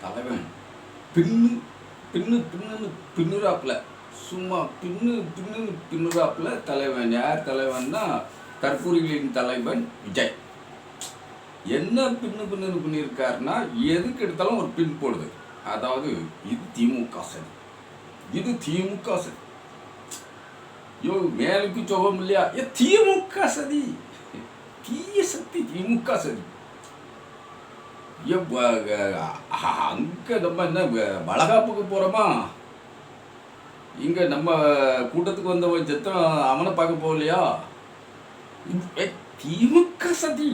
தலைவன் பின்னு பின்னு பின்னுன்னு பின்னுறாப்புல, சும்மா பின்னு பின்னுன்னு பின்னுறாப்புல தலைவன். யார் தலைவன்னா தற்கூரிகளின் தலைவன் விஜய். என்ன பின்னு பின்னுன்னு பண்ணியிருக்காருன்னா, எதுக்கு எடுத்தாலும் ஒரு பின் போடுது. அதாவது இது திமுக சதி, இது திமுக சதி. யோ மேலுக்கு சுகம் இல்லையா? திமுக சதி, தீய சக்தி திமுக சதி. அங்கே நம்ம என்ன வளகாப்புக்கு போகிறோமா? இங்கே நம்ம கூட்டத்துக்கு வந்தவன் செத்தம் அவனை பார்க்க போகலையா? திமுக சதி.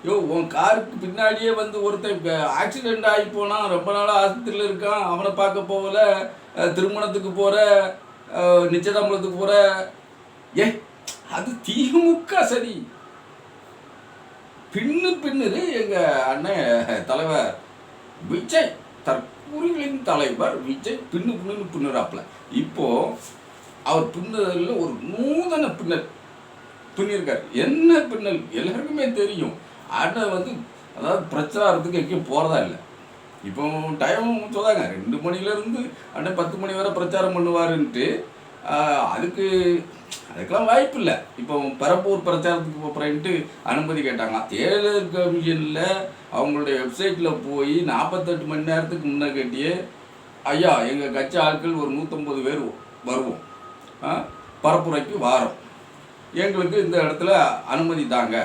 யோ உன் காருக்கு பின்னாடியே வந்து ஒருத்தன் ஆக்சிடெண்ட் ஆகி போனான், ரொம்ப நாளாக ஆஸ்பத்திரியில் இருக்கான், அவனை பார்க்க போகல. திருமணத்துக்கு போகிற, நிச்சயதாம்பலத்துக்கு போகிற, அது திமுக சதி. பின்னுது எங்கள் அண்ணன் தலைவர் விஜய், தற்கூரிகளின் தலைவர் விஜய் பின்னுறாப்புல. இப்போது அவர் பின்னலில் ஒரு நூதன பின்னல் பின்னிருக்கார். என்ன பின்னல் எல்லாருக்குமே தெரியும். அண்ணன் வந்து அதாவது பிரச்சாரத்துக்கு எங்கேயும் போகிறதா இல்லை. இப்போ டைம் சொல்லாங்க 2 மணிலேருந்து அண்ணன் 10 மணி வரை பிரச்சாரம் பண்ணுவாருன்ட்டு. அதுக்கெல்லாம் வாய்ப்பு இல்லை. இப்போ பெரம்பூர் பிரச்சாரத்துக்கு போகிறேன்ட்டு அனுமதி கேட்டாங்க. தேர்தல் கமிஷனில் அவங்களுடைய வெப்சைட்டில் போய் 48 மணி நேரத்துக்கு முன்னே கேட்டியே, ஐயா எங்கள் கட்சி ஆட்கள் ஒரு 150 பேர் வருவோம், பரப்புரைக்கு வாரம், எங்களுக்கு இந்த இடத்துல அனுமதி தாங்க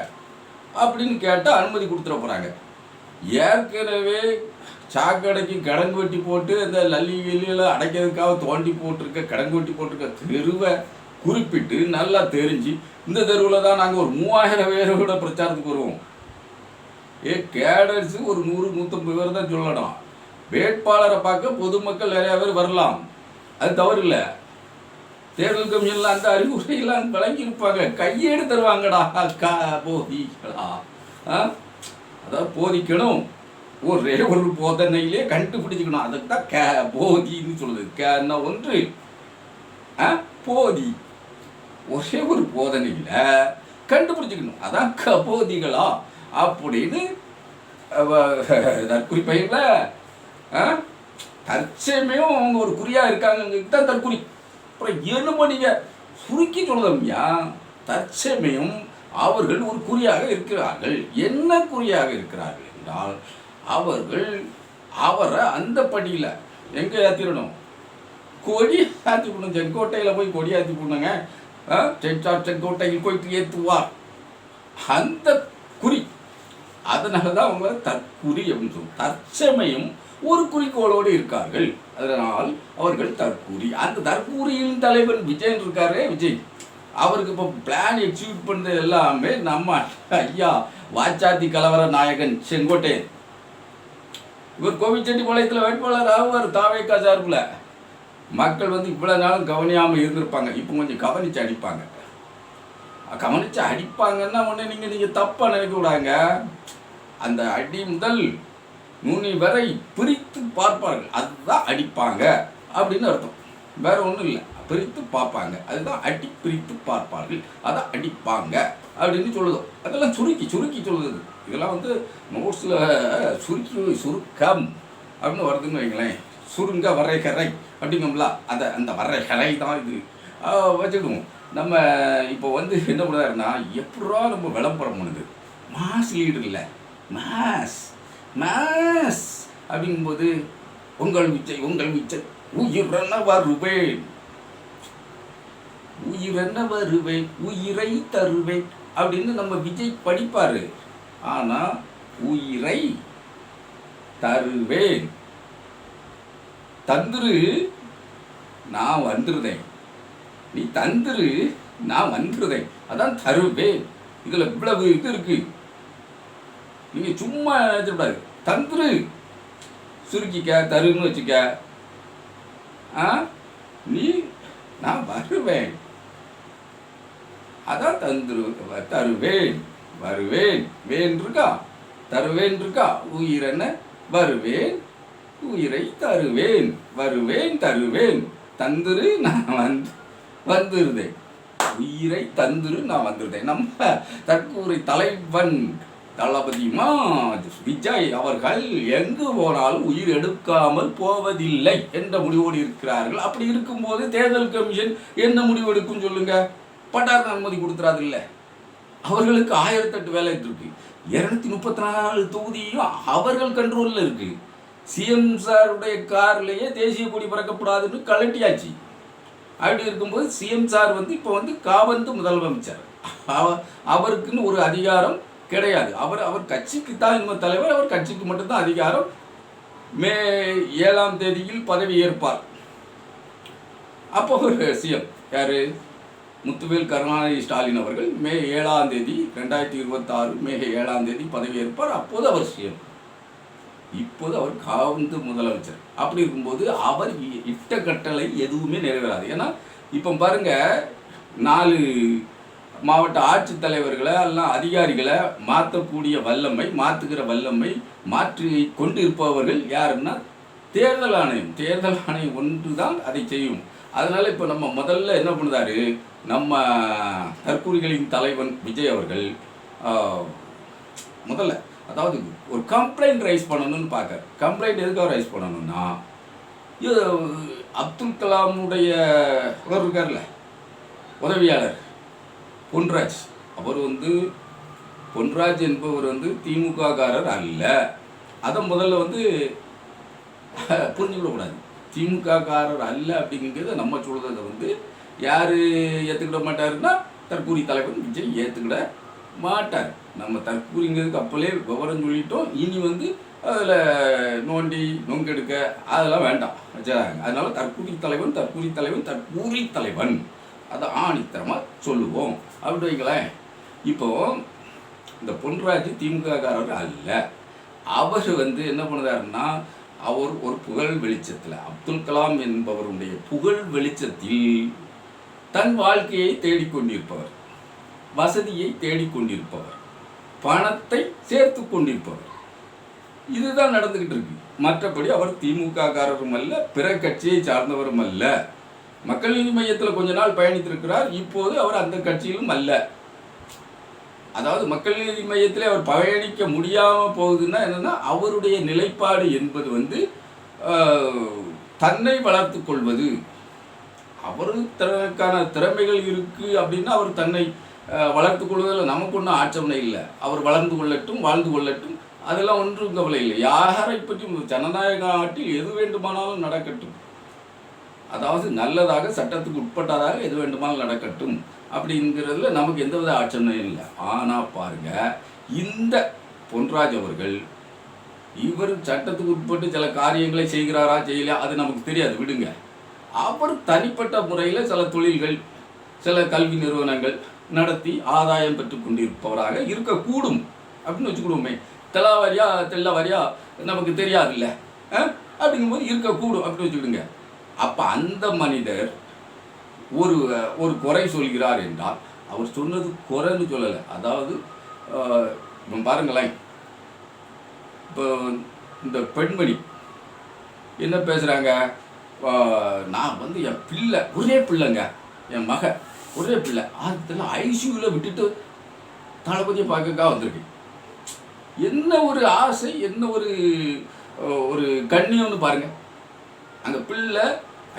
அப்படின்னு கேட்டால் அனுமதி கொடுத்துட போகிறாங்க. ஏற்கனவே சாக்கடைக்கு கிடங்கு வெட்டி போட்டு அந்த லல்லி வெளியில் அடைக்கிறதுக்காக தோண்டி போட்டிருக்க, கிடங்கு வெட்டி போட்டிருக்க தெருவை குறிப்பிட்டு நல்லா தெரிஞ்சு, இந்த தெருவில் தான் நாங்கள் ஒரு 3000 பேரோட பிரச்சாரத்துக்கு வருவோம். கேடர்ஸு ஒரு 100-150 பேர் தான் சொல்லணும். வேட்பாளரை பார்க்க பொதுமக்கள் நிறையா பேர் வரலாம், அது தவறு இல்லை. தேர்தல் கமிஷனில் அந்த அறிவுரையெல்லாம் விளங்கியிருப்பாங்க. கையேடு தருவாங்கடா போதிகளா. அதாவது போதிக்கணும், ஒரே ஒரு போதனையிலே கண்டுபிடிச்சிக்கணும். அதுக்கு தான் போதின்னு சொல்லுது. கேன்னா ஒன்று, போதி ஒரே ஒரு போதனையில் கண்டுபிடிச்சிக்கணும். அதான் போதிகளா அப்படின்னு தற்குறி பயிரில் தற்சயமையும் அவங்க ஒரு குறியாக இருக்காங்க தான் தற்குறி. அப்புறம் என்னமோ நீங்கள் சுருக்கி சொல்லுதம்யா, தற்சமயம் அவர்கள் ஒரு குறியாக இருக்கிறார்கள். என்ன குறியாக இருக்கிறார்கள் என்றால், அவரை அந்த படியில் எங்கே ஏற்றிடணும், கொடி ஏற்றி போடணும். செங்கோட்டையில் போய் கொடி ஏற்றி போடணுங்க. செங்கோட்டையில் போயிட்டு ஏற்றுவார் அந்த குறி. அதனால தான் அவங்க தற்குறி அப்படின்னு சொல்லுவோம். தற்சமயம் ஒரு குறிக்கோளோடு இருக்கார்கள், அதனால் அவர்கள் தற்கூரி. அந்த தற்கூரியின் தலைவன் விஜய் இருக்காரு. விஜய் அவருக்கு இப்போ பிளான் எக்ஸிக்யூட் பண்ணுறது எல்லாமே நம்ம ஐயா வாச்சாத்தி கலவர நாயகன் செங்கோட்டையன். இவர் கோவிச்செட்டிப்பாளையத்தில் வேட்பாளர் ஆகுவார் தாவேக்கா சார்பில். மக்கள் வந்து இவ்வளோ நாளும் கவனியாமல் இருந்திருப்பாங்க, இப்போ கொஞ்சம் கவனித்து அடிப்பாங்க. கவனித்து அடிப்பாங்கன்னா ஒன்று நீங்கள் தப்பாக நினைக்க விடாங்க. அந்த அடி முதல் நுனி வரை பிரித்து பார்ப்பார்கள், அதுதான் அடிப்பாங்க அப்படின்னு அர்த்தம். வேற ஒன்றும் இல்லை, பிரித்து பார்ப்பாங்க, அதுதான் அடி. பிரித்து பார்ப்பார்கள், அதான் அடிப்பாங்க அப்படின்னு சொல்லுதோ. அதெல்லாம் சுருக்கி சொல்லுது. இதெல்லாம் வந்து நோட்ஸில் சுருக்கம் அப்படின்னு வருதுன்னு வைங்களேன். சுருங்க வரைகரை அப்படிங்கம்ல, அந்த வரைகரை தான் இது வச்சுக்கிடுவோம். நம்ம இப்போ வந்து என்ன பண்ணுறாருன்னா, எப்படா நம்ம விளம்பரம் பண்ணுது, மாஸ் லீடு இல்லை, மாஸ் அப்படிங்கும்போது உங்கள் விஜய் உயிரென்ன வருவேன், உயிரை தருவேன் அப்படின்னு நம்ம விஜய் படிப்பார். ஆனால் உயிரை தருவேன், தந்துரு நான் வந்துருதேன், நீ தந்துரு நான் வந்துருதேன், அதான் தருவேன். இதில் இவ்வளவு இது இருக்கு, நீங்கள் சும்மா நினைச்சக்கூடாது. தந்துரு சுருக்கிக்க, தருன்னு வச்சுக்க. நீ நான் வருவேன், அதான் தருவேன். வேன் இருக்கா, தருவேன் இருக்கா, உயிர் என்ன வருவேன், உயிரை தருவேன், தருவேன், தந்துரு நான் வந்துருதேன், உயிரை தந்துரு நான் வந்துருதேன். நம்ம தற்கூரி தலைவன் தளபதிமா விஜய் அவர்கள் எங்கு போனாலும் உயிர் எடுக்காமல் போவதில்லை என்ற முடிவோடு இருக்கிறார்கள். அப்படி இருக்கும்போது தேர்தல் கமிஷன் என்ன முடிவு எடுக்கும் சொல்லுங்க? பட்டார் அனுமதி கொடுத்துறாது இல்லை. அவர்களுக்கு 1008 வேலை இருக்கு. 234 தொகுதியும் அவர்கள் கண்ட்ரோலில் இருக்கு. சிஎம் சாருடைய கார்லேயே தேசிய கொடி பறக்கப்படாதுன்னு கலட்டியாச்சு. அப்படி இருக்கும்போது சிஎம் சார் இப்போ காவந்து முதலமைச்சர். அவருக்குன்னு ஒரு அதிகாரம் கிடையாது. அவர் கட்சிக்கு தான் தலைவர். அவர் கட்சிக்கு மட்டும்தான் அதிகாரம். மே 7ஆம் தேதியில் பதவி ஏற்பார். அப்போ ஒரு சிஎம் யாரு? முத்துவேல் கருணாநிதி ஸ்டாலின் அவர்கள் மே 7ஆம் தேதி 2026 மே 7ஆம் தேதி பதவி ஏற்பார். அப்போது அவர் சிஎம். இப்போது அவர் காவந்து முதலமைச்சர். அப்படி இருக்கும்போது அவர் இட்ட கட்டளை எதுவுமே நிறைவேறாது. ஏன்னா இப்போ பாருங்க, 4 மாவட்ட ஆட்சித்தலைவர்களை எல்லாம் அதிகாரிகளை மாற்றக்கூடிய வல்லமை, மாற்றுகிற வல்லமை, மாற்றி கொண்டு இருப்பவர்கள் யாருன்னா தேர்தல் ஆணையம். தேர்தல் ஆணையம் ஒன்று தான் அதை செய்யும். அதனால் இப்போ நம்ம முதல்ல என்ன பண்ணுறாரு, நம்ம தற்கூரிகளின் தலைவன் விஜய் அவர்கள் முதல்ல அதாவது ஒரு கம்ப்ளைண்ட் ரைஸ் பண்ணணும்னு பார்க்குறாரு. கம்ப்ளைண்ட் எதுக்காக ரைஸ் பண்ணணும்னா, அப்துல் கலாமுடைய இருக்கார்ல உதவியாளர் பொன்ராஜ், அவர் பொன்ராஜ் என்பவர் திமுக காரர் அல்ல. அதை முதல்ல புரிஞ்சுக்கிடக்கூடாது. திமுக காரர் அல்ல அப்படிங்கிறத நம்ம சொல்கிறத யார் ஏற்றுக்கிட மாட்டாருன்னா தற்கூரி தலைவர் விஜய் ஏற்றுக்கிட மாட்டார். நம்ம தற்கூரிங்கிறதுக்கு அப்போலே விவரம் சொல்லிட்டோம். இனி அதில் நோண்டி நொங்கெடுக்க அதெல்லாம் வேண்டாம் வச்சுறாங்க. அதனால தற்கூரி தலைவன் அதை ஆணித்தரமாக சொல்லுவோம் அப்படி வைங்களேன். இப்போது இந்த பொன்ராஜ் திமுக காரர் அல்ல. அவர் என்ன பண்ணுறாருன்னா, அவர் ஒரு புகழ் வெளிச்சத்தில், அப்துல் கலாம் என்பவருடைய புகழ் வெளிச்சத்தில் தன் வாழ்க்கையை தேடிக்கொண்டிருப்பவர், வசதியை தேடிக்கொண்டிருப்பவர், பணத்தை சேர்த்து கொண்டிருப்பவர். இதுதான் நடந்துக்கிட்டு இருக்கு. மற்றபடி அவர் திமுக காரரும் அல்ல, பிற கட்சியை சார்ந்தவரும் அல்ல. மக்கள் நீதி மையத்தில் கொஞ்ச நாள் பயணித்திருக்கிறார். இப்போது அவர் அந்த கட்சியிலும் அல்ல. அதாவது மக்கள் நீதி மையத்திலே அவர் பயணிக்க முடியாமல் போகுதுன்னா என்னென்னா, அவருடைய நிலைப்பாடு என்பது தன்னை வளர்த்து கொள்வது. அவர் தனக்கான திறமைகள் இருக்குது அப்படின்னா அவர் தன்னை வளர்த்து கொள்வதில் நமக்கு ஒன்றும் ஆட்சேபனை இல்லை. அவர் வளர்ந்து கொள்ளட்டும், வாழ்ந்து கொள்ளட்டும், அதெல்லாம் ஒன்றும் கவலை இல்லை. யாரை பற்றி ஜனநாயக நாட்டில் எது வேண்டுமானாலும் நடக்கட்டும். அதாவது நல்லதாக, சட்டத்துக்கு உட்பட்டதாக எது வேண்டுமானாலும் நடக்கட்டும் அப்படிங்கிறதுல நமக்கு எந்தவித ஆட்சேபனையும் இல்லை. ஆனால் பாருங்க, இந்த பொன்ராஜ் அவர்கள் இவர் சட்டத்துக்கு உட்பட்டு சில காரியங்களை செய்கிறாரா செய்யலையா அது நமக்கு தெரியாது, விடுங்க. அவர் தனிப்பட்ட முறையில் சில தொழில்கள், சில கல்வி நிறுவனங்கள் நடத்தி ஆதாயம் பெற்று கொண்டிருப்பவராக இருக்கக்கூடும் அப்படின்னு வச்சுக்கிடுவோமே. தெல்லவாரியா நமக்கு தெரியாது இல்லை அப்படிங்கும்போது இருக்கக்கூடும் அப்படின்னு வச்சுக்கிடுங்க. அப்போ அந்த மனிதர் ஒரு குறை சொல்கிறார் என்றால் அவர் சொன்னது குறைன்னு சொல்லலை. அதாவது பாருங்களேன், இப்போ இந்த பெண்மணி என்ன பேசுகிறாங்க, நான் என் பிள்ளை, ஒரே பிள்ளைங்க, என் மக ஒரே பிள்ளை, அதில் ஐசியூவில் விட்டுட்டு தளபதியை பார்க்கக்காக வந்திருக்கு. என்ன ஒரு ஆசை, என்ன ஒரு கண்ணியம்னு பாருங்கள். அந்த பிள்ளை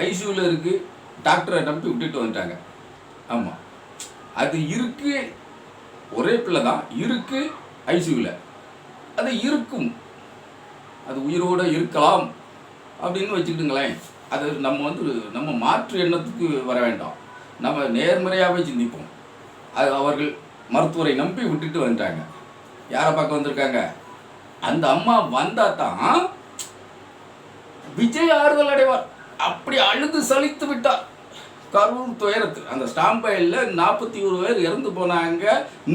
ஐசியூவில் இருக்குது, டாக்டரை நம்பி விட்டுட்டு வந்துட்டாங்க. ஆமாம், அது இருக்குது, ஒரே பிள்ளை தான் இருக்குது ஐசியூவில், அது இருக்கும், அது உயிரோடு இருக்கலாம் அப்படின்னு வச்சுக்கிட்டுங்களேன். அது நம்ம மாற்று எண்ணத்துக்கு வர வேண்டாம், நம்ம நேர்மறையாகவே சிந்திப்போம். அது அவர்கள் மருத்துவரை நம்பி விட்டுட்டு வந்துட்டாங்க. யாரை பார்க்க வந்திருக்காங்க? அந்த அம்மா வந்தால் தான் விஜய் ஆறுதல் அடைவார். அப்படி அழுது சலித்து விட்டார். கரூர் துயரத்தில் அந்த ஸ்டாம்பையில் 41 பேர் இறந்து போனாங்க.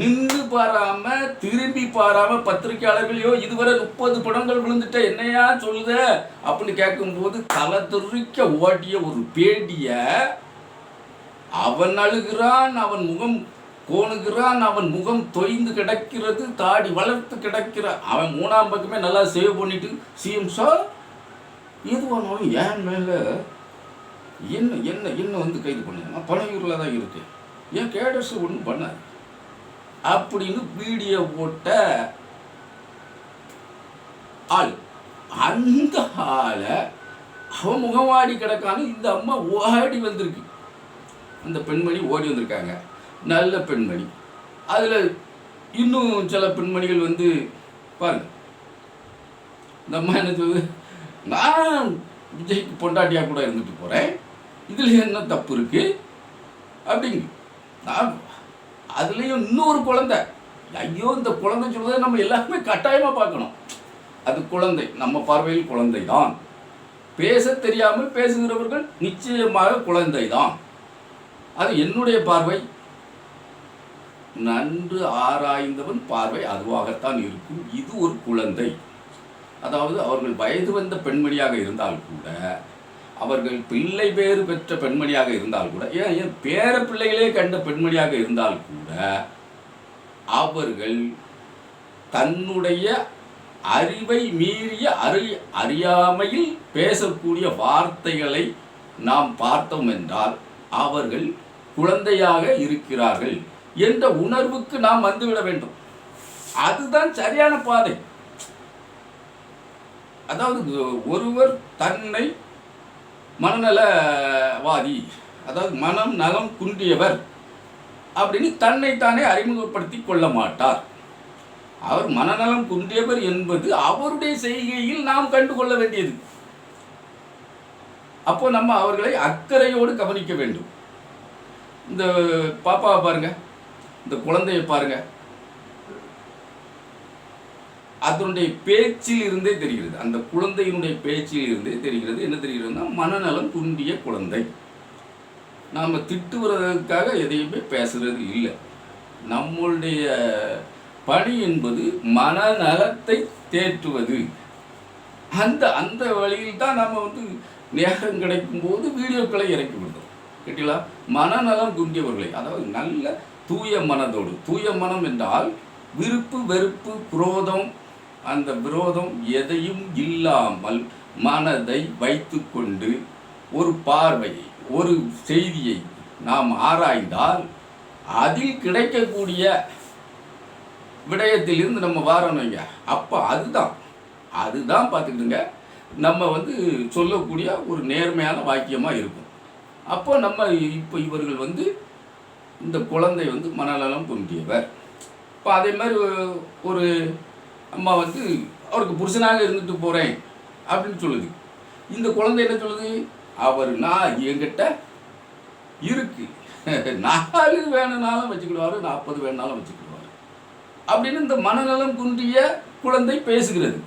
நின்று பாராமல் திரும்பி பாராமல் பத்திரிகையாளர்களையோ இதுவரை 30 படங்கள் விழுந்துட்ட என்னையா சொல்லுத அப்படின்னு கேட்கும்போது தலை துறிக்க ஓட்டிய ஒரு பேட்டியை, அவன் அழுகிறான், அவன் முகம் கோணுகிறான், அவன் முகம் தொய்ந்து கிடக்கிறது, தாடி வளர்த்து கிடக்கிற அவன் 3ஆம் பக்கமே நல்லா சேவ் பண்ணிட்டு, சிஎம் சார் எதுவானாலும் ஏன் மேலே என்ன கைது பண்ணுங்க, நான் பனையூரில் தான் இருக்கேன், ஏன் கேடர்ஸ் ஒன்றும் பண்ணாது அப்படின்னு வீடியோ போட்ட ஆள். அந்த ஆளை அவன் முகவாடி கிடக்கான்னு இந்த அம்மா ஓடி வந்திருக்கு. அந்த பெண்மணி ஓடி வந்திருக்காங்க, நல்ல பெண்மணி. அதில் இன்னும் சில பெண்மணிகள் வந்து பாருங்க, இந்த அம்மா என்ன சொல்லுது, நான் விஜய்க்கு பொண்டாட்டியாக கூட இருந்துட்டு போகிறேன், இதில் என்ன தப்பு இருக்குது அப்படிங்க. நான் அதுலேயும் இன்னொரு குழந்தை, ஐயோ இந்த குழந்தை சொல்றதை நம்ம எல்லாருமே கட்டாயமாக பார்க்கணும். அது குழந்தை, நம்ம பார்வையில் குழந்தை தான். பேச தெரியாமல் பேசுகிறவர்கள் நிச்சயமாக குழந்தை தான். அது என்னுடைய பார்வை. நன்று ஆராய்ந்தவன் பார்வை அதுவாகத்தான் இருக்கும். இது ஒரு குழந்தை. அதாவது அவர்கள் வயது வந்த பெண்மணியாக இருந்தால் கூட, அவர்கள் பிள்ளை பேறு பெற்ற பெண்மணியாக இருந்தால் கூட, ஏன் பேர பிள்ளைகளே கண்ட பெண்மணியாக இருந்தால் கூட, அவர்கள் தன்னுடைய அறிவை மீறிய அறியாமையில் பேசக்கூடிய வார்த்தைகளை நாம் பார்த்தோம் என்றால் அவர்கள் குழந்தையாக இருக்கிறார்கள் என்ற உணர்வுக்கு நாம் வந்துவிட வேண்டும். அதுதான் சரியான பாதை. அதாவது ஒருவர் தன்னை மனநலவாதி, அதாவது மனம் நலம் குன்றியவர் அப்படின்னு தன்னைத்தானே அறிமுகப்படுத்தி கொள்ள மாட்டார். அவர் மனநலம் குன்றியவர் என்பது அவருடைய செய்கையில் நாம் கண்டுகொள்ள வேண்டியது. அப்போ நம்ம அவர்களை அக்கறையோடு கவனிக்க வேண்டும். இந்த பாப்பாவை பாருங்க, இந்த குழந்தையை பாருங்க, அதனுடைய பேச்சில் இருந்தே தெரிகிறது, அந்த குழந்தையினுடைய பேச்சில் இருந்தே தெரிகிறது. என்ன தெரிகிறதுனா மனநலம் குன்றிய குழந்தை. நாம் திட்டுவதற்காக எதையுமே பேசுறது இல்லை. நம்மளுடைய பணி என்பது மனநலத்தை தேற்றுவது. அந்த அந்த வழியில் தான் நம்ம வந்து நேரம் கிடைக்கும் போது வீடியோக்களை இறக்கி விடுறோம். கேட்டீங்களா? மனநலம் குன்றியவர்களை, அதாவது நல்ல தூய மனதோடு. தூய மனம் என்றால் விருப்பு வெறுப்பு குரோதம், அந்த விரோதம் எதையும் இல்லாமல் மனதை வைத்து கொண்டு ஒரு பார்வையை, ஒரு செய்தியை நாம் ஆராய்ந்தால் அதில் கிடைக்கக்கூடிய விடயத்திலிருந்து நம்ம வாரணுங்க. அப்போ அதுதான் பார்த்துக்கிட்டுங்க நம்ம வந்து சொல்லக்கூடிய ஒரு நேர்மையான வாக்கியமாக இருக்கும். அப்போ நம்ம இப்போ இவர்கள் வந்து இந்த குழந்தை வந்து மனநலம் குன்றியவர். இப்போ அதே மாதிரி ஒரு அம்மா வந்து அவருக்கு புருஷனாக இருந்துட்டு போகிறேன் அப்படின்னு சொல்லுது. இந்த குழந்தை என்ன சொல்லுது, நான் என்கிட்ட இருக்கு, 4 வேணுனாலும் வச்சுக்கிடுவார், 40 வேணுனாலும் வச்சுக்கிடுவார் அப்படின்னு இந்த மனநலம் குன்றிய குழந்தை பேசுகிறது.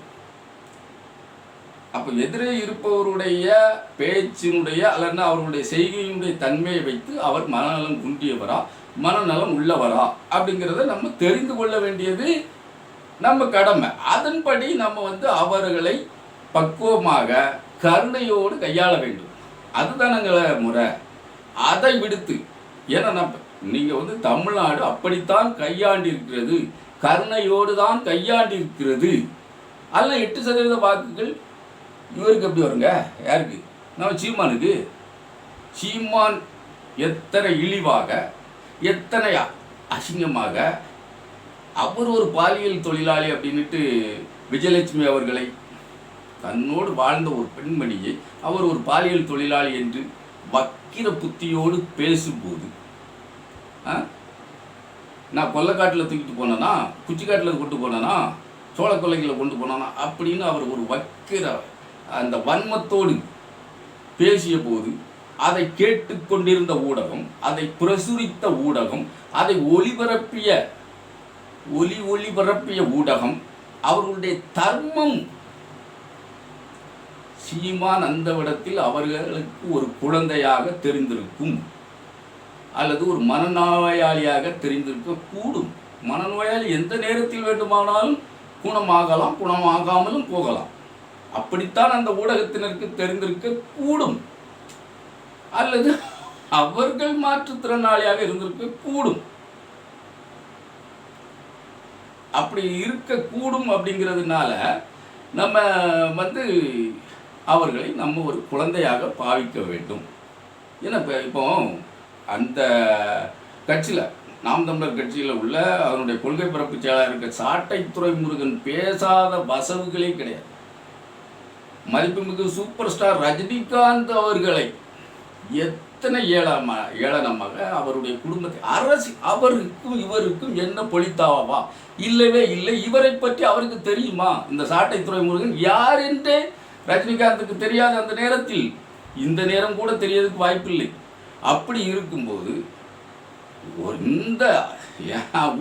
அப்போ எதிரே இருப்பவருடைய பேச்சினுடைய அல்லன்னா அவருடைய செய்கையினுடைய தன்மையை வைத்து அவர் மனநலம் குன்றியவரா மனநலம் உள்ளவரா அப்படிங்கிறத நம்ம தெரிந்து கொள்ள வேண்டியது நம்ம கடமை. அதன்படி நம்ம வந்து அவர்களை பக்குவமாக கருணையோடு கையாள வேண்டும். அதுதானங்கள முறை. அதை விடுத்து, ஏன்னா நீங்கள் வந்து தமிழ்நாடு அப்படித்தான் கையாண்டிருக்கிறது, கருணையோடு தான் கையாண்டிருக்கிறது. அதில் 8% வாக்குகள் இவருக்கு எப்படி வருங்க? யாருக்கு? நம்ம சீமானுக்கு. சீமான் எத்தனை இழிவாக, எத்தனை அசிங்கமாக, அவர் ஒரு பாலியல் தொழிலாளி அப்படின்ட்டு விஜயலட்சுமி அவர்களை, தன்னோடு வாழ்ந்த ஒரு பெண்மணியை அவர் ஒரு பாலியல் தொழிலாளி என்று வக்கிர புத்தியோடு பேசும்போது, நான் கொல்லைக்காட்டில் தூக்கிட்டு போனேன்னா, குச்சிக்காட்டில் கொண்டு போனேன்னா, சோழ கொல்லைகளை கொண்டு போனானா அப்படின்னு அவர் ஒரு வக்கிர அந்த வன்மத்தோடு பேசிய போது அதை கேட்டுக்கொண்டிருந்த ஊடகம், அதை பிரசுரித்த ஊடகம், அதை ஒளிபரப்பிய ஊடகம், அவர்களுடைய தர்மம். சீமான் அந்த இடத்தில் அவர்களுக்கு ஒரு குழந்தையாக தெரிந்திருக்கும், அல்லது ஒரு மனநோயாளியாக தெரிந்திருக்க கூடும். மனநோயாளி எந்த நேரத்தில் வேண்டுமானாலும் குணமாகலாம், குணமாகாமலும் போகலாம். அப்படித்தான் அந்த ஊடகத்தினருக்கு தெரிந்திருக்க கூடும். அல்லது அவர்கள் மாற்றுத்திறனாளியாக இருந்திருக்க கூடும். அப்படி இருக்கக்கூடும். அப்படிங்கிறதுனால நம்ம வந்து அவர்களை நம்ம ஒரு குழந்தையாக பாவிக்க வேண்டும். ஏன்னா இப்போ அந்த கட்சியில், நாம் தமிழர் கட்சியில் உள்ள அதனுடைய கொள்கை பரப்பு செயலாளர் இருக்க சாட்டை துறைமுருகன் பேசாத வசவுகளே கிடையாது. மதிப்புமிகு சூப்பர் ஸ்டார் ரஜினிகாந்த் அவர்களை எத்தனை ஏளனமாக அவருடைய குடும்பத்தை அவருக்கும் இவருக்கும் என்ன பொலித்தாவா? இல்லவே இல்லை. இவரை பற்றி அவருக்கு தெரியுமா? இந்த சாட்டை துரைமுருகன் யார் என்றே ரஜினிகாந்துக்கு தெரியாத அந்த நேரத்தில், இந்த நேரம் கூட தெரியறதுக்கு வாய்ப்பில்லை. அப்படி இருக்கும்போது இந்த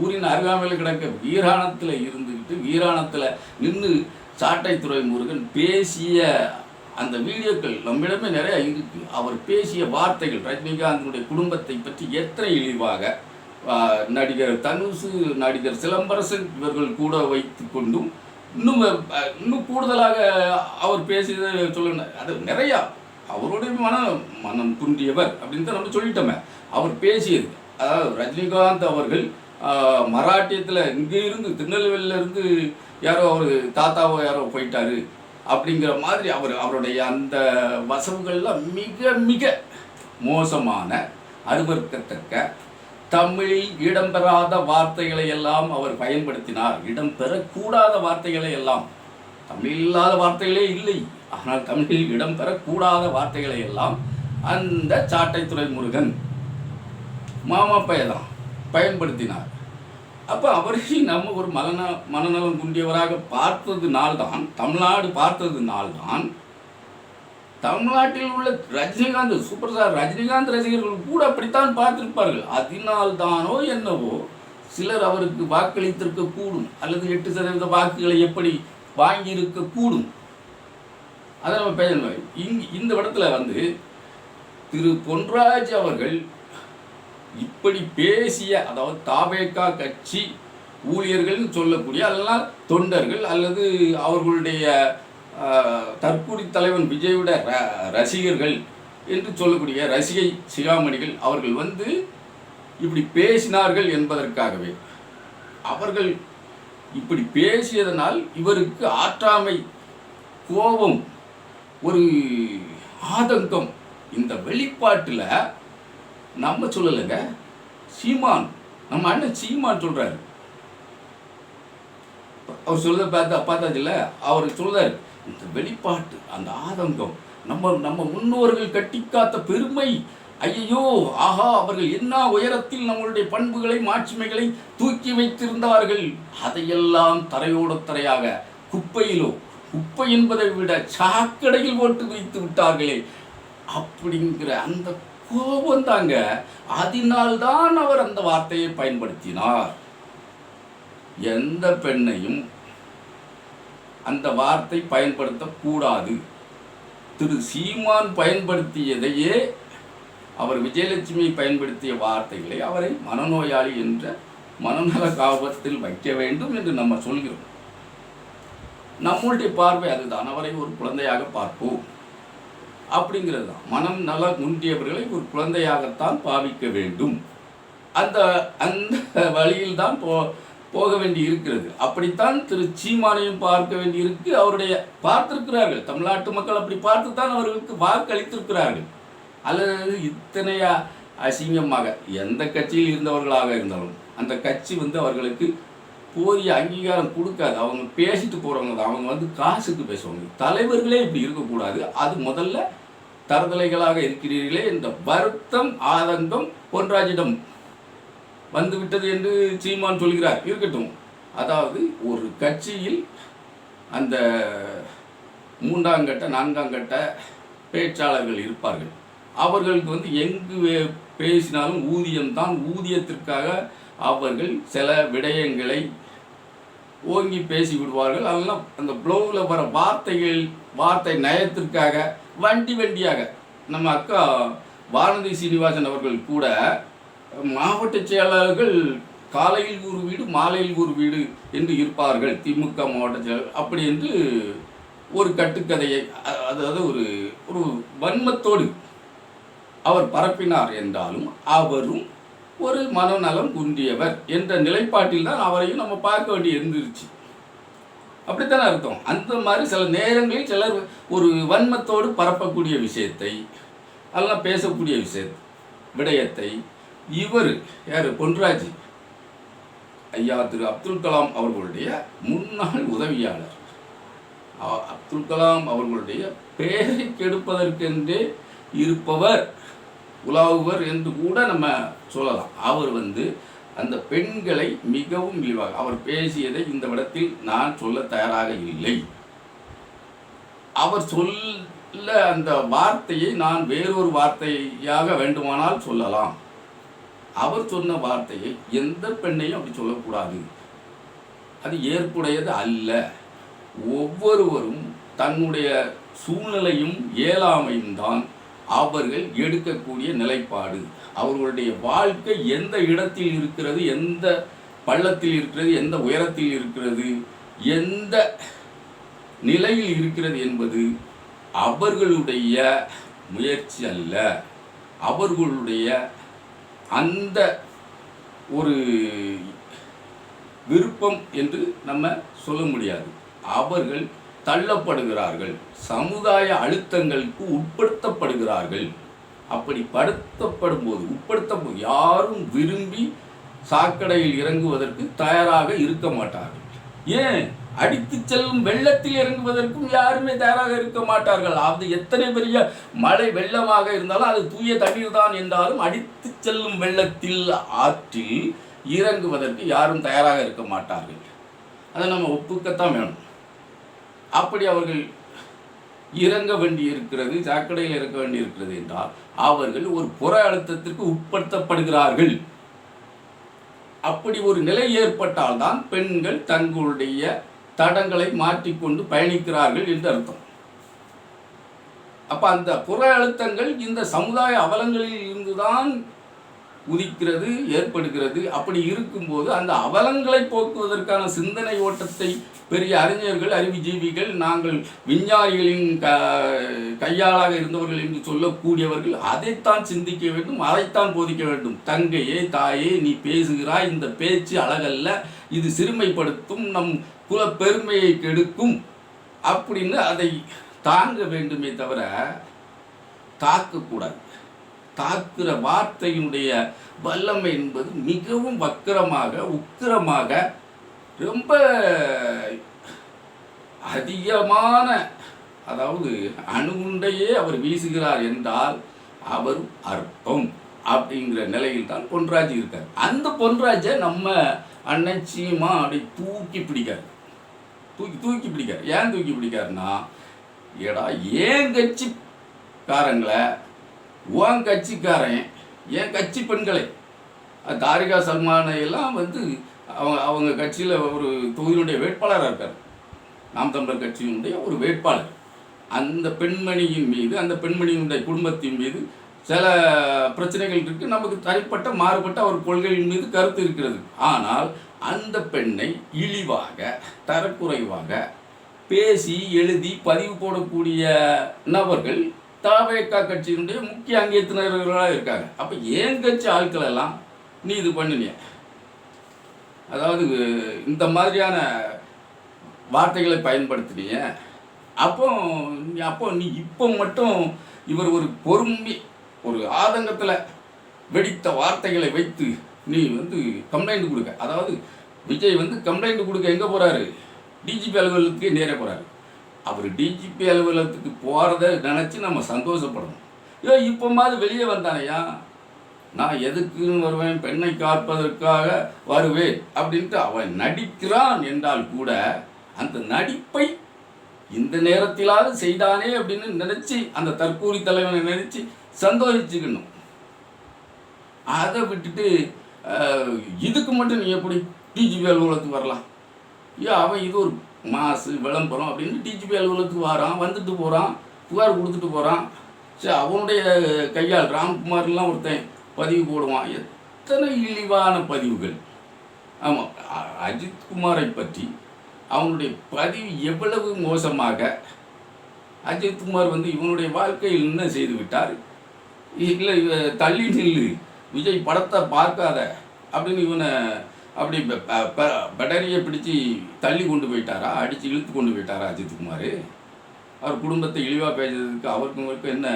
ஊரின் அருகாமையில் கிடக்க வீராணத்தில் இருந்துக்கிட்டு வீராணத்தில் நின்று சாட்டை துரைமுருகன் பேசிய அந்த வீடியோக்கள் நம்மிடமே நிறைய இருக்கு. அவர் பேசிய வார்த்தைகள் ரஜினிகாந்தினுடைய குடும்பத்தை பற்றி எத்தனை இழிவாக நடிகர் தனுஷ், நடிகர் சிலம்பரசன் இவர்கள் கூட வைத்து கொண்டும் இன்னும் கூடுதலாக அவர் பேசியதை சொல்லணும். அது நிறையா அவருடைய மனம் குன்றியவர் அப்படின்னு தான் நம்ம சொல்லிட்டோமே. அவர் பேசியது, அதாவது ரஜினிகாந்த் அவர்கள் மராட்டியத்தில் இங்கே இருந்து திருநெல்வேலியிலேருந்து யாரோ அவர் தாத்தாவோ யாரோ போயிட்டாரு அப்படிங்கிற மாதிரி அவருடைய அந்த வசவுகள்லாம் மிக மிக மோசமான, அருவருக்கத்தக்க, தமிழில் இடம்பெறாத வார்த்தைகளை எல்லாம் அவர் பயன்படுத்தினார். இடம்பெறக்கூடாத வார்த்தைகளை எல்லாம், தமிழில் இல்லாத வார்த்தைகளே இல்லை, ஆனால் தமிழில் இடம்பெறக்கூடாத வார்த்தைகளை எல்லாம் அந்த சாட்டை துரைமுருகன் மாமா பையதான் பயன்படுத்தினார். அப்போ அவரை நம்ம ஒரு மனநலம் குண்டியவராக பார்த்ததுனால்தான், தமிழ்நாடு பார்த்ததுனால்தான், தமிழ்நாட்டில் உள்ள ரஜினிகாந்த் சூப்பர் ஸ்டார் ரஜினிகாந்த் ரசிகர்கள் கூட அப்படித்தான் பார்த்திருப்பார்கள். அதனால்தானோ என்னவோ சிலர் அவருக்கு வாக்களித்திருக்க கூடும், அல்லது 8% வாக்குகளை எப்படி வாங்கியிருக்க கூடும். அதை நம்ம பேசணும். இந்த இடத்துல திரு பொன்ராஜ் அவர்கள் இப்படி பேசிய, அதாவது தாவேகா கட்சி ஊழியர்கள்னு சொல்லக்கூடிய, அதெல்லாம் தொண்டர்கள் அல்லது அவர்களுடைய தற்கூரி தலைவன் விஜயோட ரசிகர்கள் என்று சொல்லக்கூடிய ரசிகை சிகாமணிகள் அவர்கள் இப்படி பேசினார்கள் என்பதற்காகவே, அவர்கள் இப்படி பேசியதனால் இவருக்கு ஆற்றாமை, கோபம், ஒரு ஆதங்கம், இந்த வெளிப்பாட்டில் நம்ம சொல்லலைங்க, சீமான், நம்ம அண்ணன் சீமான் சொல்றாரு. அவர் சொல்றத பார்த்தாச்சுல்ல, அவர் சொல்றாரு, இந்த வெளிப்பாட்டு, அந்த ஆதங்கம், நம்ம முன்னோர்கள் கட்டிக்காத்த பெருமை, ஐயோ ஆஹா, அவர்கள் என்ன உயரத்தில் நம்மளுடைய பண்புகளை மாட்சிமைகளை தூக்கி வைத்திருந்தார்கள், அதையெல்லாம் தரையோட தரையாக குப்பை என்பதை விட சாக்கடையில் போட்டு வைத்து விட்டார்களே அப்படிங்கிற அந்த கோபம் தாங்க. அதனால்தான் அவர் அந்த வார்த்தையை பயன்படுத்தினார். எந்த பெண்ணையும் அந்த வார்த்தை பயன்படுத்தக்கூடாது. திரு சீமான் பயன்படுத்தியதையே, அவர் விஜயலட்சுமி பயன்படுத்திய வார்த்தைகளை அவரை மனநோயாளி என்ற மனநல காவத்தில் வைக்க வேண்டும் என்று நம்ம சொல்கிறோம். நம்மளுடைய பார்வை அதுதான், அவரை ஒரு குழந்தையாக பார்ப்போம் அப்படிங்கிறது தான். மனம் நல குன்றியவர்களை ஒரு குழந்தையாகத்தான் பாவிக்க வேண்டும். அந்த வழியில் தான் போக வேண்டி இருக்கிறது. அப்படித்தான் திரு சீமானையும் பார்க்க வேண்டி இருக்கு. அவருடைய பார்த்திருக்கிறார்கள், தமிழ்நாட்டு மக்கள் அப்படி பார்த்துத்தான் அவர்களுக்கு வாக்களித்திருக்கிறார்கள். அல்லது இத்தனையா அசிங்கமாக எந்த கட்சியில் இருந்தவர்களாக இருந்தாலும் அந்த கட்சி அவர்களுக்கு போதிய அங்கீகாரம் கொடுக்காது. அவங்க பேசிட்டு போகிறவங்க தான், அவங்க காசுக்கு பேசுவாங்க. தலைவர்களே இப்படி இருக்கக்கூடாது. அது முதல்ல தரதலைகளாக இருக்கிறீர்களே என்ற வருத்தம், ஆதங்கம் பொன்ராஜிடம் வந்துவிட்டது என்று சீமான் சொல்கிறார். இருக்கட்டும், அதாவது ஒரு கட்சியில் அந்த 3ஆம் கட்ட 4ஆம் கட்ட பேச்சாளர்கள் இருப்பார்கள். அவர்களுக்கு எங்கு பேசினாலும் ஊதியம்தான். ஊதியத்திற்காக அவர்கள் சில விடயங்களை ஓங்கி பேசி விடுவார்கள். அதெல்லாம் அந்த ப்ளோவில் வர வார்த்தை நயத்திற்காக வண்டியாக நம்ம அக்கா வானதி சீனிவாசன் அவர்கள் கூட மாவட்ட செயலாளர்கள் காலையில் ஒரு வீடு மாலையில் ஒரு வீடு என்று இருப்பார்கள், திமுக மாவட்ட செயலாளர் அப்படி என்று ஒரு கட்டுக்கதையை, அதாவது ஒரு வன்மத்தோடு அவர் பரப்பினார் என்றாலும் அவரும் ஒரு மனநலம் குன்றியவர் என்ற நிலைப்பாட்டில் தான் அவரையும் நம்ம பார்க்க வேண்டி இருந்துருச்சு. அப்படித்தானே அர்த்தம். அந்த மாதிரி சில நேரங்களில் சிலர் ஒரு வன்மத்தோடு பரப்பக்கூடிய விஷயத்தை, அதெல்லாம் பேசக்கூடிய விடயத்தை இவர் யார், பொன்ராஜ் ஐயா திரு அப்துல் கலாம் அவர்களுடைய முன்னாள் உதவியாளர், அப்துல் கலாம் அவர்களுடைய பெயரை கெடுப்பதற்கென்றே இருப்பவர், உலாவுவர் என்று கூட நம்ம சொல்லலாம். அவர் அந்த பெண்களை மிகவும் இழிவாக அவர் பேசியதை இந்த இடத்தில் நான் சொல்ல தயாராக இல்லை. அவர் சொல்ல அந்த வார்த்தையை நான் வேறொரு வார்த்தையாக வேண்டுமானால் சொல்லலாம். அவர் சொன்ன வார்த்தையை எந்த பெண்ணையும் அப்படி சொல்லக்கூடாது, அது ஏற்புடையது அல்ல. ஒவ்வொருவரும் தன்னுடைய சூழ்நிலையும் இயலாமையும் தான் அவர்கள் எடுக்கக்கூடிய நிலைப்பாடு. அவர்களுடைய வாழ்க்கை எந்த இடத்தில் இருக்கிறது, எந்த பள்ளத்தில் இருக்கிறது, எந்த உயரத்தில் இருக்கிறது, எந்த நிலையில் இருக்கிறது என்பது அவர்களுடைய முயற்சி அல்ல. அவர்களுடைய அந்த ஒரு விருப்பம் என்று நம்ம சொல்ல முடியாது. அவர்கள் தள்ளப்படுகிறார்கள், சமுதாய அழுத்தங்களுக்கு உட்படுத்தப்படுகிறார்கள். அப்படி படுத்தப்படும் போது யாரும் விரும்பி சாக்கடையில் இறங்குவதற்கு தயாராக இருக்க மாட்டார்கள். ஏன், அடித்து செல்லும் வெள்ளத்தில் இறங்குவதற்கும் யாருமே தயாராக இருக்க மாட்டார்கள். அது எத்தனை பெரிய மழை வெள்ளமாக இருந்தாலும் அது தூய தண்ணீர் தான் என்றாலும் அடித்து செல்லும் வெள்ளத்தில் ஆற்றில் இறங்குவதற்கு யாரும் தயாராக இருக்க மாட்டார்கள். அதை நம்ம ஒப்புக்கத்தான் வேணும். அப்படி அவர்கள் இறங்க வேண்டி இருக்கிறது, சாக்கடையில் இறங்க வேண்டி இருக்கிறது என்றால் அவர்கள் ஒரு புற அழுத்தத்திற்கு உட்படுத்தப்படுகிறார்கள். அப்படி ஒரு நிலை ஏற்பட்டால் தான் பெண்கள் தங்களுடைய தடங்களை மாற்றிக்கொண்டு பயணிக்கிறார்கள் என்று அர்த்தம். அப்ப அந்த புற அழுத்தங்கள் இந்த சமுதாய அவலங்களில் இருந்துதான் உதிக்கிறது, ஏற்படுகிறது. அப்படி இருக்கும்போது அந்த அவலங்களை போக்குவதற்கான சிந்தனை ஓட்டத்தை பெரிய அறிஞர்கள், அறிவுஜீவிகள், நாங்கள் விஞ்ஞானிகளின் கையாளாக இருந்தவர்கள் என்று சொல்லக்கூடியவர்கள் அதைத்தான் சிந்திக்க வேண்டும், அதைத்தான் போதிக்க வேண்டும். தங்கையே, தாயே, நீ பேசுகிறாய், இந்த பேச்சு அழகல்ல, இது சிறுமைப்படுத்தும், நம் குல பெருமையை கெடுக்கும் அப்படின்னு அதை தாங்க வேண்டுமே தவிர தாக்கக்கூடாது. தாக்குற வார்த்தையினுடைய வல்லமை என்பது மிகவும் வக்கரமாக, உக்கிரமாக, ரொம்ப அதிகமான, அதாவது அணுகுண்டையே அவர் வீசுகிறார் என்றால் அவர் அற்பம் அப்படிங்கிற நிலையில் தான் பொன்ராஜ் இருக்கார். அந்த பொன்ராஜை நம்ம அண்ணன் சீமா அப்படி தூக்கி பிடிக்கார். ஏன் தூக்கி பிடிக்காருன்னா, ஏடா ஏன் கட்சிக்காரங்களை, உன் கட்சிக்காரன், என் கட்சி பெண்களை, தாரிகா சல்மானை எல்லாம் அவங்க கட்சியில் ஒரு தொகுதியினுடைய வேட்பாளராக இருக்கார். நாம் தமிழர் கட்சியினுடைய ஒரு வேட்பாளர். அந்த பெண்மணியின் மீது, அந்த பெண்மணியினுடைய குடும்பத்தின் மீது சில பிரச்சனைகள் இருக்குது. நமக்கு தனிப்பட்ட மாறுபட்ட அவர் கொள்கையின் மீது கருத்து இருக்கிறது. ஆனால் அந்த பெண்ணை இழிவாக, தரக்குறைவாக பேசி எழுதி பதிவு போடக்கூடிய நபர்கள் தாவேகா கட்சியினுடைய முக்கிய அங்கத்தினர்களாக இருக்காங்க. அப்போ ஏன் கட்சி ஆட்கள் எல்லாம் நீ இது பண்ணினிய, அதாவது இந்த மாதிரியான வார்த்தைகளை பயன்படுத்தினிய, அப்போ நீ இப்போ மட்டும் இவர் ஒரு பொறுமை, ஒரு ஆதங்கத்தில் வெடித்த வார்த்தைகளை வைத்து நீ கம்ப்ளைண்ட் கொடுக்க, அதாவது விஜய் கம்ப்ளைண்ட் கொடுக்க எங்கே போகிறாரு, டிஜிபி அலுவலகத்துக்கே நேரே போகிறாரு. அவர் டிஜிபி அலுவலகத்துக்கு போகிறத நினச்சி நம்ம சந்தோஷப்படணும். இப்போ மாதிரி வெளியே வந்தானையா, நான் எதுக்குன்னு வருவேன், பெண்ணை காப்பதற்காக வருவேன் அப்படின்ட்டு அவன் நடிக்கிறான் என்றால் கூட அந்த நடிப்பை இந்த நேரத்திலாவது செய்தானே அப்படின்னு நினச்சி அந்த தற்கூரி தலைவனை நினச்சி சந்தோஷிச்சுக்கணும். அதை விட்டுட்டு இதுக்கு மட்டும் நீ எப்படி டிஜிபி அலுவலகத்துக்கு வரலாம், அவன் இது ஒரு மாசு விளம்பரம் அப்படின்னு டிஜிபி அலுவலகத்துக்கு வரான், வந்துட்டு போகிறான், புகார் கொடுத்துட்டு போகிறான். சரி, அவனுடைய கையால் ராம்குமார்லாம் ஒருத்தன் பதிவு போடுவான். எத்தனை இழிவான பதிவுகள். ஆமாம், அஜித்குமாரை பற்றி அவனுடைய பதிவு எவ்வளவு மோசமாக, அஜித்குமார் இவனுடைய வாழ்க்கையில் என்ன செய்து விட்டார், இல்லை தள்ளி நில்லு, விஜய் படத்தை பார்க்காத அப்படின்னு இவனை அப்படி பேட்டரியை பிடிச்சி தள்ளி கொண்டு போயிட்டாரா, அடித்து இழுத்து கொண்டு போயிட்டாரா அஜித்குமார்? அவர் குடும்பத்தை இழிவாக பேசுறதுக்கு அவருக்கு என்ன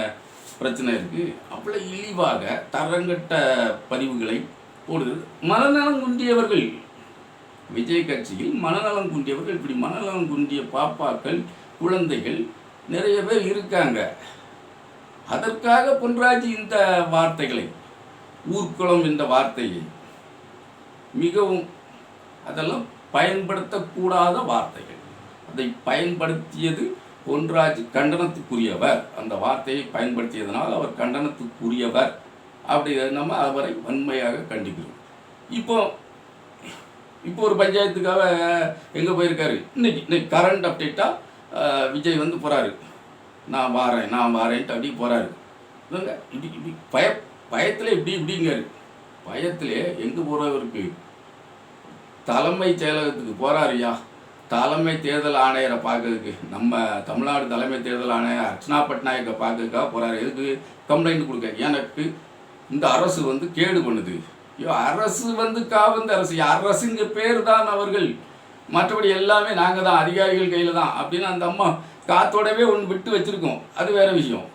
பிரச்சனை இருக்குது? அவ்வளோ இழிவாக தரங்கட்ட பதிவுகளை போடுகிறது மனநலம் குன்றியவர்கள். விஜய் கட்சியில் மனநலம் குன்றியவர்கள், இப்படி மனநலம் குன்றிய பாப்பாக்கள், குழந்தைகள் நிறைய பேர் இருக்காங்க. அதற்காக பொன்ராஜ் இந்த வார்த்தைகளை, ஊர்க்குளம் என்ற வார்த்தையை மிகவும், அதெல்லாம் பயன்படுத்தக்கூடாத வார்த்தைகள். அதை பயன்படுத்தியது பொன்ராஜ் கண்டனத்துக்குரியவர். அந்த வார்த்தையை பயன்படுத்தியதனால் அவர் கண்டனத்துக்குரியவர். அப்படி நம்ம அவரை வன்மையாக கண்டிக்கிறோம். இப்போ இப்போ ஒரு பஞ்சாயத்துக்காக எங்கே போயிருக்காரு, இன்னைக்கு கரண்ட் அப்டேட்டாக விஜய் வந்து போகிறாரு, நான் வாரேன்ட்டு அப்படி போகிறாரு. இல்லைங்க, இப்படி பயத்தில் இப்படிங்காரு. பயத்திலே எங்கே போகிறவருக்கு தலைமைச் செயலகத்துக்கு போகிறாருயா. தலைமை தேர்தல் ஆணையரை பார்க்கறதுக்கு, நம்ம தமிழ்நாடு தலைமை தேர்தல் ஆணையர் அர்ச்சனா பட்நாயக்கை பார்க்கறதுக்காக போகிறாரு. எதுக்கு? கம்ப்ளைண்ட் கொடுக்க. எனக்கு இந்த அரசு வந்து கேடு பண்ணுது. ஐயோ, அரசு வந்து காவந்த அரசு, அரசுங்க பேர் தான் அவர்கள், மற்றபடி எல்லாமே நாங்கள் தான், அதிகாரிகள் கையில் தான் அப்படின்னு அந்த அம்மா காத்தோடவே ஒன்று விட்டு வச்சுருக்கோம். அது வேறு விஷயம்.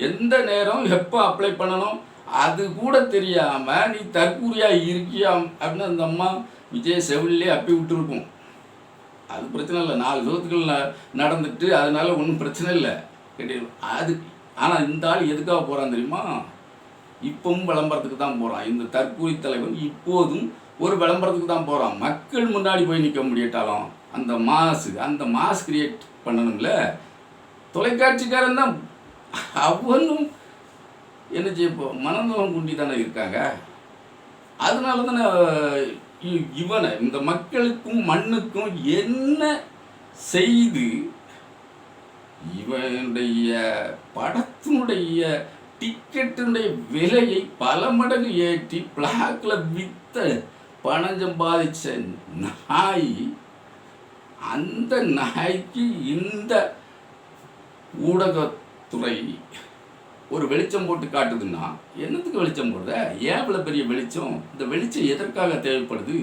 எந்த நேரம் எப்போ அப்ளை பண்ணணும் அது கூட தெரியாமல் நீ தற்கூரியாக இருக்கியா அப்படின்னு அந்த அம்மா விஜய் செவிலே அப்பி விட்டுருக்கும். அது பிரச்சனை இல்லை, 4 வருஷத்துக்குள்ள நடந்துட்டு அதனால ஒன்றும் பிரச்சனை இல்லை கேட்டீங்க. அது ஆனால் இந்த ஆள் எதுக்காக போகிறான் தெரியுமா? இப்பவும் விளம்பரத்துக்கு தான் போகிறான். இந்த தற்கூரி தலைவன் இப்போதும் ஒரு விளம்பரத்துக்கு தான் போகிறான். மக்கள் முன்னாடி போய் நிற்க முடியட்டாலும் அந்த மாஸ் கிரியேட் பண்ணணும்ல. தொலைக்காட்சிக்காரன் தான் அவனும் என்ன செய்யப்போ மனநலம் குண்டி தானே இருக்காங்க. அதனால தானே இவனை இந்த மக்களுக்கும் மண்ணுக்கும் என்ன செய்து இவனுடைய படத்தினுடைய டிக்கெட்டுடைய விலையை பல மடங்கு ஏற்றி பிளாக்ல வித்த பணம் சம்பாதிச்ச நாய், அந்த நாய்க்கு இந்த ஊடகத்துறை ஒரு வெளிச்சம் போட்டு காட்டுதுன்னா என்னத்துக்கு வெளிச்சம் போடுத? ஏன் இவ்வளோ பெரிய வெளிச்சம்? இந்த வெளிச்சம் எதற்காக தேவைப்படுது?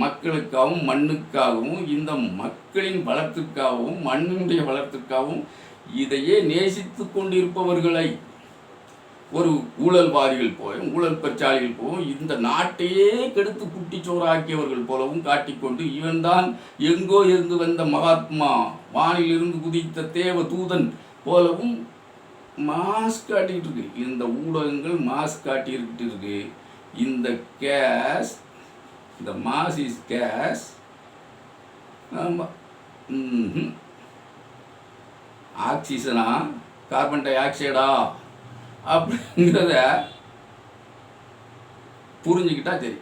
மக்களுக்காகவும் மண்ணுக்காகவும், இந்த மக்களின் வளர்த்திற்காகவும் மண்ணினுடைய வளர்த்திற்காகவும் இதையே நேசித்து கொண்டிருப்பவர்களை ஒரு ஊழல்வாதிகள் போயும் ஊழல் பிரச்சாரிகள் போவும் இந்த நாட்டையே கெடுத்து குட்டிச்சோறாக்கியவர்கள் போலவும் காட்டிக்கொண்டு இவன்தான் எங்கோ இருந்து வந்த மகாத்மா, வானிலிருந்து குதித்த தேவ தூதன் போலவும் மாஸ்க் காட்டிக்கிட்டு இருக்கு. இந்த ஊடகங்கள் மாஸ்க் காட்டிக்கிட்டு இருக்கு. இந்த கேஸ், இந்த மாஸ் இஸ் கேஸ், ஆக்சிஜனா கார்பன் டை ஆக்சைடா அப்படிங்கிறத புரிஞ்சுக்கிட்டா சரி.